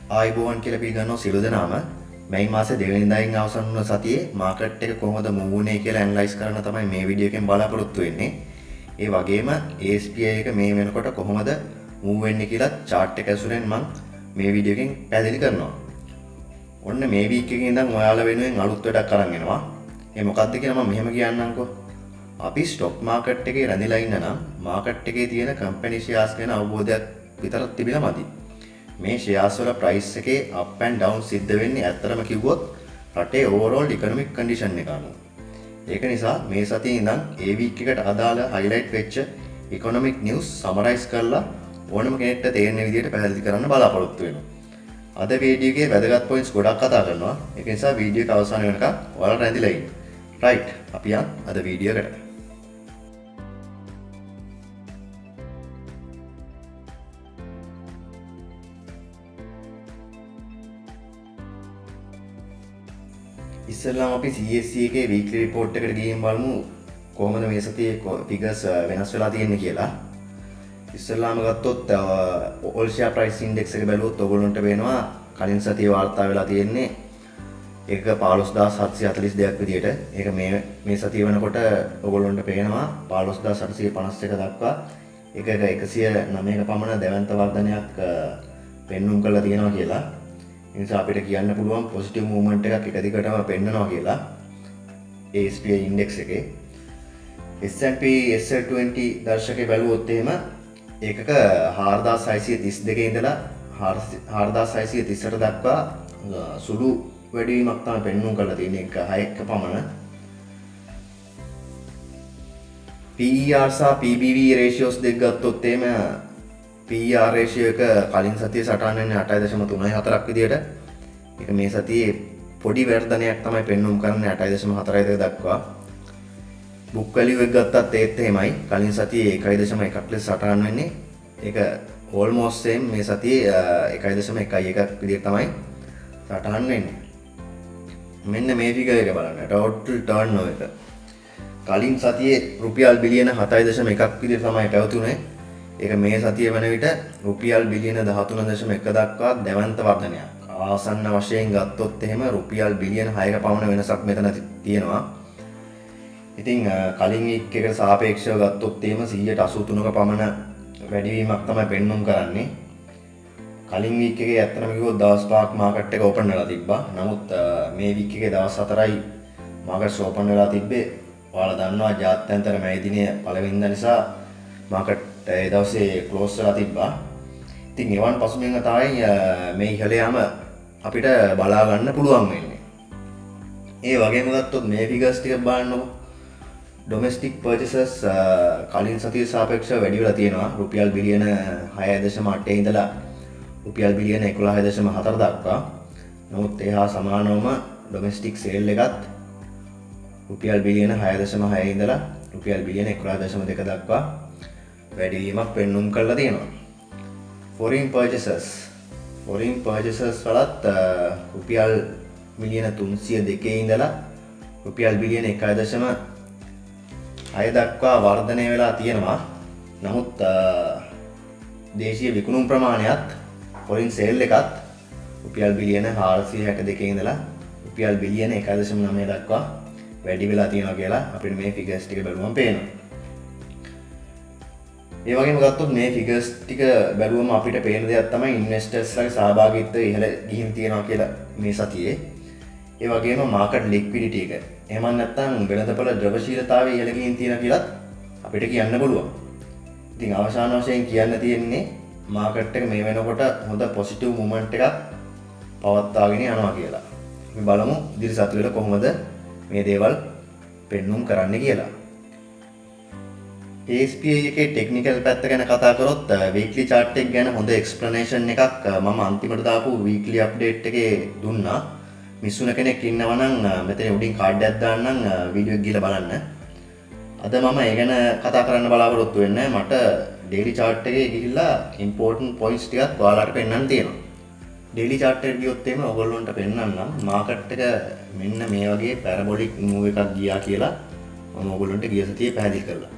ආයිබෝවන් කියලා පිළිගන්නවා සියලු දෙනාම. මේ මාසේ දෙවෙනි දිනයින් අවසන් වුණ සතියේ මාකට් එක කොහොමද මූව් වුනේ කියලා ඇනලයිස් කරන්න තමයි මේ වීඩියෝ එකෙන් බලාපොරොත්තු වෙන්නේ. ඒ වගේම ASPI එක මේ වෙනකොට කොහොමද මූව් වෙන්නේ කියලා chart එක ඇසුරෙන් මම මේ වීඩියෝ එකෙන් පැහැදිලි කරනවා. ඔන්න මේ වීක් එකේ ඉඳන් ඔයාලා වෙනුවෙන් අලුත් වැඩක් අරන් එනවා. ඒ මොකක්ද කියලා මම මෙහෙම කියන්නම්කෝ. අපි ස්ටොක් මාකට් එකේ රැඳිලා ඉන්න නම් මාකට් එකේ තියෙන කම්පැනි ෂෙයාර්ස් ගැන අවබෝධයක් විතරක් තිබිලා මදි. මේ ෂෙයාර්ස් වල ප්‍රයිස් එකේ අප් ඇන්ඩ් ඩවුන් සිද්ධ වෙන්නේ ඇත්තටම කිව්වොත් රටේ ඕවර්ऑල් ඉකොනොමික් කන්ඩිෂන් එක අනුව. ඒක නිසා මේ සතියේ ඉඳන් ඒ වීක් එකට අදාළ හයිලයිට් වෙච්ච ඉකොනොමික් නිවුස් සමරයිස් කරලා ඕනම කෙනෙක්ට තේරෙන විදිහට පැහැදිලි කරන්න බලාපොරොත්තු වෙනවා. අද වීඩියෝ එකේ වැදගත් පොයින්ට්ස් ගොඩක් කතා කරනවා. ඒක නිසා වීඩියෝ එක අවසන් වෙනකම් ඔයාලා රැඳිලා ඉන්න. රයිට්. අපි යන් අද වීඩියෝ එකට. ඉස්සෙල්ලාම අපි CAC එකේ වීක්ලි රිපෝට් එකට ගිහින් බලමු කොහොමද මේ සතියේ ෆිගර්ස් වෙනස් වෙලා තියෙන්නේ කියලා. ඉස්සෙල්ලාම ගත්තොත් all share price index එක බැලුවොත් ඔයගොල්ලන්ට පේනවා කලින් සතියේ වාර්තා වෙලා තියෙන්නේ ඒක 15742ක් විදියට. ඒක මේ සතිය වෙනකොට ඔයගොල්ලන්ට පේනවා 15851 දක්වා ඒක 109ක පමණ දැවැන්ත වර්ධනයක් පෙන්눔 කරලා තියෙනවා කියලා. ඒ නිසා අපිට කියන්න පුළුවන් පොසිටිව් මූව්මන්ට් එකක් එක දිගටම පෙන්නනවා කියලා ASPI ඉන්ඩෙක්ස් එකේ. S&P SL20 දර්ශකයේ බැලුවොත් එහෙම ඒකක 4632 ඉඳලා 4638 දක්වා සුළු වැඩිවීමක් තමයි පෙන්වුම් කරලා තියෙන්නේ. ඒක 6ක පමණ. PER සහ PBV ratios දෙක ගත්තොත් එහෙම PER ratio එක කලින් සතියේ සටහන් වෙන්නේ 8.34ක් විදියට. ඒක මේ සතියේ පොඩි වර්ධනයක් තමයි පෙන්වුම් කරන්නේ 8.42 දක්වා. book value එක ගත්තත් ඒත් එහෙමයි. කලින් සතියේ 1.1ක් ලෙස සටහන් වෙන්නේ. ඒක almost same මේ සතියේ 1.11ක් විදියට තමයි සටහන් වෙන්නේ. මෙන්න මේ ෆිගර් එක බලන්න. total turnover එක. කලින් සතියේ රුපියල් බිලියන 7.1ක් විදියට තමයි පැවතුනේ. ඒක මේ සතිය වන විට රුපියල් බිලියන 13.1 දක්වා දැවැන්ත වර්ධනයක්. ආසන්න වශයෙන් ගත්තොත් එහෙම රුපියල් බිලියන 6ක පමණ වෙනසක් මෙතන තියෙනවා. ඉතින් කලින් වීක් එකට සාපේක්ෂව ගත්තොත් එහෙම 183ක පමණ වැඩිවීමක් තමයි පෙන්වුම් කරන්නේ. කලින් වීක් එකේ ඇත්තටම කිව්වොත් දවස් 5ක් මාකට් එක ඕපන් වෙලා තිබ්බා. නමුත් මේ වීක් එකේ දවස් 4යි මාකට් ඕපන් වෙලා තිබ්බේ. ඔයාලා දන්නවා ජාත්‍යන්තර මැයි දිනය පළවෙනිදා නිසා මාකට් ඒ දවසේ ක්ලෝස් වෙලා තිබ්බා. ඉතින් එවන් පසුබිම තමයි මේ ඉහළ යාම අපිට බලා ගන්න පුළුවන් වෙන්නේ. ඒ වගේම ගත්තොත් මේ ෆිගර්ස් ටික බලන්නකො. ඩොමෙස්ටික් පර්චේසස් කලින් සතියේ සාපේක්ෂව වැඩි වෙලා තියෙනවා. රුපියල් බිලියන 6.8 ඉඳලා රුපියල් බිලියන 11.4 දක්වා. නමුත් ඒ හා සමානවම ඩොමෙස්ටික් සේල් එකත් රුපියල් බිලියන 6.6 ඉඳලා රුපියල් බිලියන 11.2 දක්වා වැඩිවීමක් පෙන්눔 කරලා තියෙනවා. foreign purchases වලත් රුපියල් මිලියන 302 ඉඳලා රුපියල් බිලියන 1.6 දක්වා වර්ධනය වෙලා තියෙනවා. නමුත් දේශීය විකුණුම් ප්‍රමාණයත් foreign sale එකත් රුපියල් බිලියන 462 ඉඳලා රුපියල් බිලියන 1.9 දක්වා වැඩි වෙලා තියෙනවා කියලා අපිට මේ ෆිගර්ස් ටික බලුවම පේනවා. ඒ වගේම ගත්තොත් මේ ෆිගර්ස් ටික බැලුවම අපිට පේන දෙයක් තමයි ඉන්වෙස්ටර්ස්ලාගේ සහභාගීත්වය ඉහළ ගිහින් තියෙනවා කියලා මේ සතියේ. ඒ වගේම මාකට් ලික්විඩිටි එක. එහෙම නැත්නම් වෙළඳපොළ ද්‍රවශීලතාවය ඉහළ ගිහින් තියෙනවා කියලාත් අපිට කියන්න පුළුවන්. ඉතින් අවසාන වශයෙන් කියන්න තියෙන්නේ මාකට් එක මේ වෙනකොට හොඳ පොසිටිව් මූව්මන්ට් එකක් පවත්වාගෙන යනවා කියලා. අපි බලමු ඉදිරි සතිවල කොහොමද මේ දේවල් පෙන්눔 කරන්න කියලා. ASPI එකේ ටෙක්නිකල් පැත්ත ගැන කතා කරොත් වීක්ලි chart එක ගැන හොඳ explanation එකක් මම අන්තිමට දාපු වීක්ලි අප්ඩේට් එකේ දුන්නා. මිස් වුණ කෙනෙක් ඉන්නවා නම් මෙතන උඩින් කාඩ් එකක් දාන්නම් වීඩියෝ එක ගිහලා බලන්න. අද මම ඒ ගැන කතා කරන්න බලාපොරොත්තු වෙන්නේ මට daily chart එකේ ගිහිල්ලා important points ටිකක් ඔයාලට පෙන්වන්න තියෙනවා. daily chart එකට ගියොත් එහෙම ඔයගොල්ලන්ට පෙන්වන්නම් මාකට් එක මෙන්න මේ වගේ parabolic move එකක් ගියා කියලා මම ඔයගොල්ලන්ට ගිය සතියේ පැහැදිලි කරලා.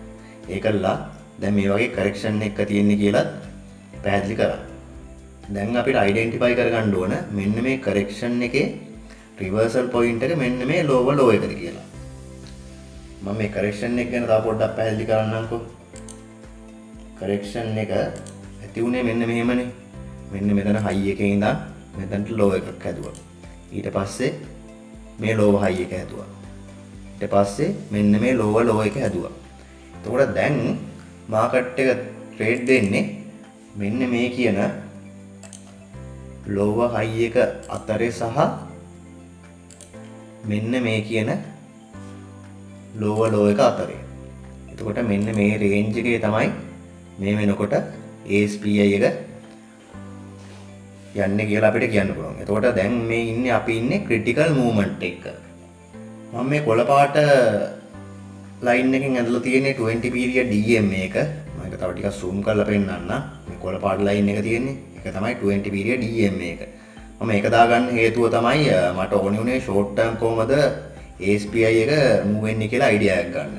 ඒකල්ලා දැන් මේ වගේ correction එකක් තියෙන්නේ කියලා පැහැදිලි කරා. දැන් අපිට අයිඩෙන්ටිෆයි කරගන්න ඕන මෙන්න මේ කරෙක්ෂන් එකේ රිවර්සල් පොයින්ට් එක මෙන්න මේ ලෝව ලෝ එකද කියලා. මම මේ කරෙක්ෂන් එක ගැන තව පොඩ්ඩක් පැහැදිලි කරන්නම්කෝ. කරෙක්ෂන් එක ඇති උනේ මෙන්න මෙහෙමනේ. මෙන්න මෙතන හයි එකේ ඉඳන් මෙතනට ලෝ එකක් හැදුවා. ඊට පස්සේ මේ ලෝව හයි එක හැදුවා. ඊට පස්සේ මෙන්න මේ ලෝව ලෝ එක හැදුවා. එතකොට දැන් මාකට් එක ට්‍රේඩ් දෙන්නේ මෙන්න මේ කියන ලෝව හයි එක අතරේ සහ මෙන්න මේ කියන ලෝව ලෝ එක අතරේ. එතකොට මෙන්න මේ රේන්ජ් එකේ තමයි මේ වෙනකොට ASPI එක යන්නේ කියලා අපිට කියන්න පුළුවන්. එතකොට දැන් මේ ඉන්නේ අපි ඉන්නේ ක්‍රිටිකල් මූව්මන්ට් එක. මම මේ කොළ පාට ලයින් එකෙන් ඇදලා තියෙන්නේ 20 පීරියඩ් EMA එක. මම ඒක තව ටිකක් zoom කරලා පෙන්නන්නම්. මේ කොළ පාට ලයින් එක තියෙන්නේ. ඒක තමයි 20 පීරියඩ් EMA එක. මම ඒක දාගන්න හේතුව තමයි මට ඕනේ උනේ ෂෝට් ටර්ම් කොහමද ASPI එක මූව් වෙන්නේ කියලා අයිඩියා එකක් ගන්න.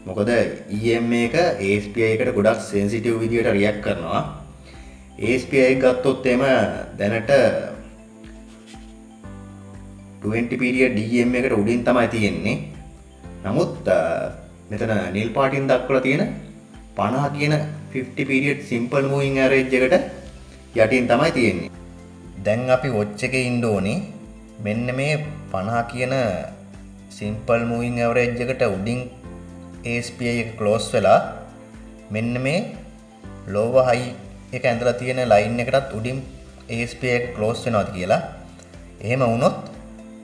මොකද EMA එක ASPI එකට ගොඩක් සෙන්සිටිව් විදියට රියැක්ට් කරනවා. ASPI එක ගත්තොත් එම දැනට 20 පීරියඩ් EMA එකට උඩින් තමයි තියෙන්නේ. නමුත් මෙතන නිල් පාටින් දක්වලා තියෙන 50 කියන 50 පීරියඩ් සිම්පල් මූවිං ඇවරේජ් එකට යටින් තමයි තියෙන්නේ. දැන් අපි වොච් එකේ ඉන්න ඕනේ මෙන්න මේ 50 කියන සිම්පල් මූවිං ඇවරේජ් එකට උඩින් ASPI එක ක්ලෝස් වෙලා මෙන්න මේ ලෝවර් හයි එක ඇඳලා තියෙන ලයින් එකටත් උඩින් ASPI එක ක්ලෝස් වෙනවාද කියලා. එහෙම වුණොත්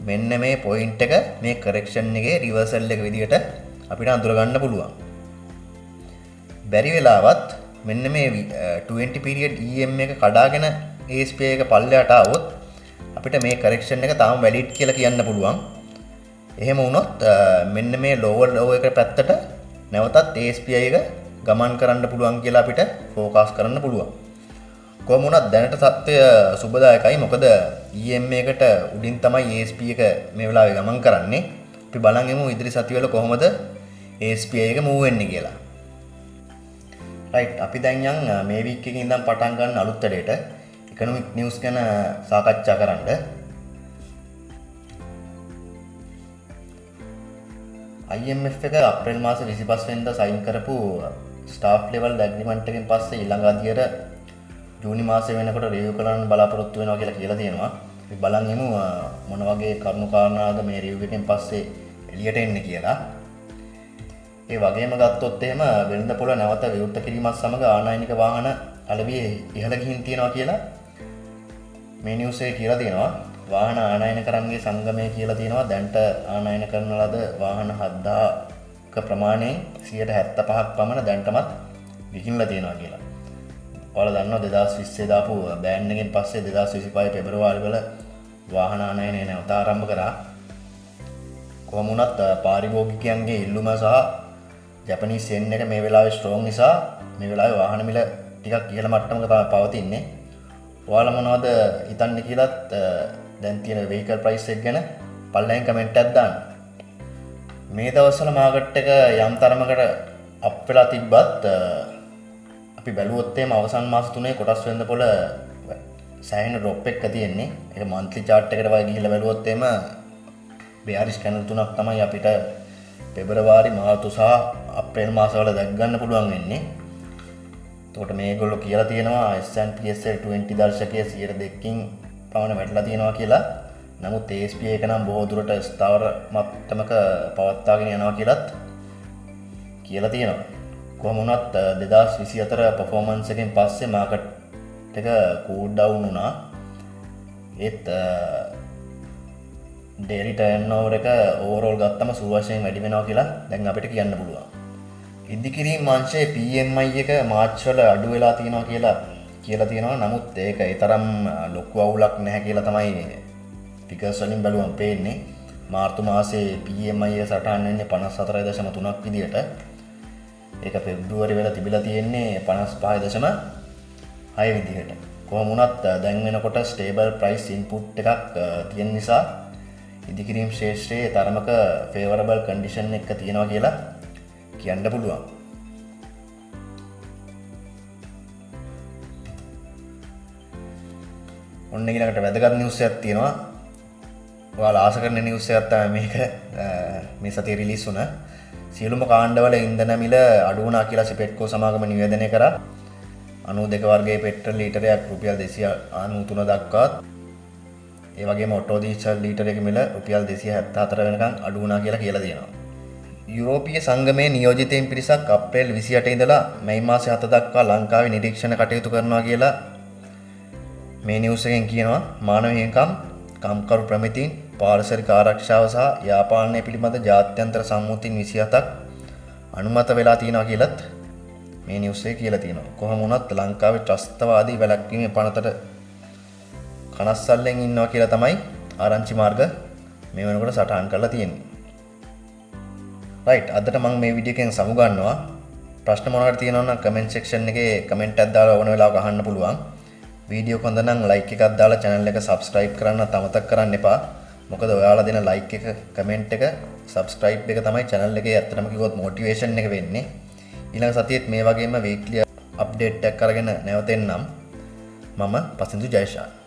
මෙන්න මේ පොයින්ට් එක මේ කරෙක්ෂන් එකේ රිවර්සල් එක විදිහට අපිට අඳුර ගන්න පුළුවන්. බැරි වෙලාවත් මෙන්න මේ 20 පීරියඩ් EM එක කඩාගෙන ASPI එක පල්ලයට આવොත් අපිට මේ කරෙක්ෂන් එක තාම වැලිඩ් කියලා කියන්න පුළුවන්. එහෙම වුණොත් මෙන්න මේ ලෝවර් ලෝ එක පැත්තට නැවතත් ASPI එක ගමන් කරන්න පුළුවන් කියලා අපිට ෆෝකාස් කරන්න පුළුවන්. කොහොම වුණත් දැනට තත්ත්වය සුබදායකයි. මොකද EM එකට උඩින් තමයි ASP එක මේ වෙලාවේ ගමන් කරන්නේ. අපි බලන් යමු ඉදිරි සතිවල කොහොමද ASP එක මූව් වෙන්නේ කියලා. රයිට්, අපි දැන් යන් මේ වීක් එකේ ඉඳන් පටන් ගන්න අලුත් වැඩේට ඉකොනොමික් නිවුස් ගැන සාකච්ඡා කරන්න. IMF එක අප්‍රේල් මාස 25 වෙනිදා සයින් කරපු ස්ටාෆ් ලෙවල් ඇග්‍රීමන්ට් එකෙන් පස්සේ ඊළඟ අදියර ජූනි මාසෙ වෙනකොට රිවිව් කරන්න බලාපොරොත්තු වෙනවා කියලා තියෙනවා. අපි බලන් යමු මොන වගේ කරුණු කාරණාද මේ රිවිව් එකෙන් පස්සේ එළියට එන්නේ කියලා. ඒ වගේම ගත්තොත් එහෙම වෙළඳ පොළ නැවත විවෘත කිරීමත් සමග ආනයනික වාහන අලවිය ඉහළ ගිහින් තියෙනවා කියලා මේ නිවුස් එකේ කියලා තියෙනවා. වාහන ආනයන කරන්ගේ සංගමය කියලා තියෙනවා දැන්ට ආනයන කරන ලද වාහන 7000ක ප්‍රමාණයෙන් 75ක් පමණ දැන්ටමත් විකිණලා තියෙනවා කියලා. ඔයාලා දන්නවා 2020 දාපු බෑන් එකෙන් පස්සේ 2025 පෙබරවාරි වල වාහන ආනයනය නැවත ආරම්භ කරා. කොහොම වුණත් පාරිභෝගිකයන්ගේ ඉල්ලුම සහ ජපනීස් යෙන් එක මේ වෙලාවේ ස්ට්‍රෝං නිසා මේ වෙලාවේ වාහන මිල ටිකක් ඉහළ මට්ටමක තමයි පවතින්නේ. ඔයාලා මොනවද හිතන්නේ කියලාත් දැන් තියෙන vehicle price එක ගැන පල්ලෙන් කමෙන්ට් එකක් දාන්න. මේ දවස්වල මාකට් එක යම් තරමකට අප් වෙලා තිබ්බත් අපි බැලුවොත් එහෙම අවසන් මාස 3 කොටස් වෙනද පොළ සෑහෙන ඩ්‍රොප් එකක් තියෙන්නේ. ඒක monthly chart එකට වගේ ගිහිල්ලා බැලුවොත් එහෙම bearish candle තුනක් තමයි අපිට පෙබරවාරි මාර්තු සහ අප්‍රේල් මාසවල දැක් ගන්න පුළුවන් වෙන්නේ. එතකොට මේගොල්ලෝ කියලා තියෙනවා S&P 20 දර්ශකයේ 102කින් පමණ වැටලා තියෙනවා කියලා. නමුත් ASP එක නම් බොහෝ දුරට ස්ථාවර මට්ටමක පවත්වාගෙන යනවා කියලාත් කියලා තියෙනවා. කොහොම වුණත් 2024 performance එකෙන් පස්සේ මාකට් එක cool down වුණා. ඒත් daily turnover එක overall ගත්තම සුළු වශයෙන් වැඩි වෙනවා කියලා දැන් අපිට කියන්න පුළුවන්. ඉදිකිරීම් අංශයේ PMI එක මාර්ච් වල අඩු වෙලා තියෙනවා කියලා තියෙනවා. නමුත් ඒක ඒ තරම් ලොකු අවුලක් නැහැ කියලා තමයි ෆිගර්ස් වලින් බලුවම පේන්නේ. මාර්තු මාසයේ PMI එක සටහන් වෙන්නේ 54.3ක් විදියට. ඒක පෙබ්‍රුවරි වල තිබිලා තියෙන්නේ 55.6 විදිහට. කොහොම වුණත් දැන් වෙනකොට ස්ටේබල් ප්‍රයිස් ඉන්පුට් එකක් තියෙන නිසා ඉදිකිරීම් ශේෂ්ත්‍රයේ තරමක ෆේවරබල් කන්ඩිෂන් එකක තියෙනවා කියලා කියන්න පුළුවන්. ඔන්න ඊළඟට වැදගත් නිවුස් එකක් තියෙනවා. ඔයාලා ආස කරන නිවුස් එකක් තමයි මේක. මේ සතියේ රිලීස් වුණ සියලුම කාණ්ඩවල ඉන්ධන මිල අඩු වුණා කියලා සෙපෙට්කෝ සමාගම නිවේදනය කරා. 92 වර්ගයේ පෙට්‍රල් ලීටරයක් රුපියල් 293 දක්වාත් ඒ වගේම ඔටෝ දීසල් ලීටරයක මිල රුපියල් 274 වෙනකන් අඩු වුණා කියලා තියෙනවා. යුරෝපීය සංගමයේ නියෝජිතයින් පිරිසක් අප්‍රේල් 28 ඉඳලා මැයි මාසේ 7 දක්වා ලංකාවේ නිරීක්ෂණ කටයුතු කරනවා කියලා මේ නිවුස් එකෙන් කියනවා. මානව හිමිකම්, කම්කරු ප්‍රමිතීන්, පාරිසරික ආරක්ෂාව සහ යාපාලනය පිළිබඳ ජාත්‍යන්තර සම්මුතීන් 27ක් අනුමත වෙලා තියෙනවා කියලත් මේ නිවුස් එකේ කියලා තියෙනවා. කොහොම වුණත් ලංකාවේ ත්‍රස්තවාදී වැළැක්වීමේ පනතට කනස්සල්ලෙන් ඉන්නවා කියලා තමයි ආරංචි මාර්ග මේ වෙනකොට සටහන් කරලා තියෙන්නේ. රයිට්, අදට මම මේ වීඩියෝ එකෙන් සමුගන්නවා. ප්‍රශ්න මොනවාද තියෙනවා නම් කමෙන්ට් සෙක්ෂන් එකේ කමෙන්ට් එකක් දාලා ඕන වෙලාවක අහන්න පුළුවන්. වීඩියෝ හොඳ නම් ලයික් එකක් දාලා channel එක subscribe කරන්න අමතක කරන්න එපා. මොකද ඔයාලා දෙන like එක, comment එක, subscribe එක තමයි channel එකේ ඇත්තටම කිව්වොත් motivation එක වෙන්නේ. ඊළඟ සතියේත් මේ වගේම weekly update එකක් අරගෙන නැවතෙන්නම්. මම පසින්දු ජයශාන්.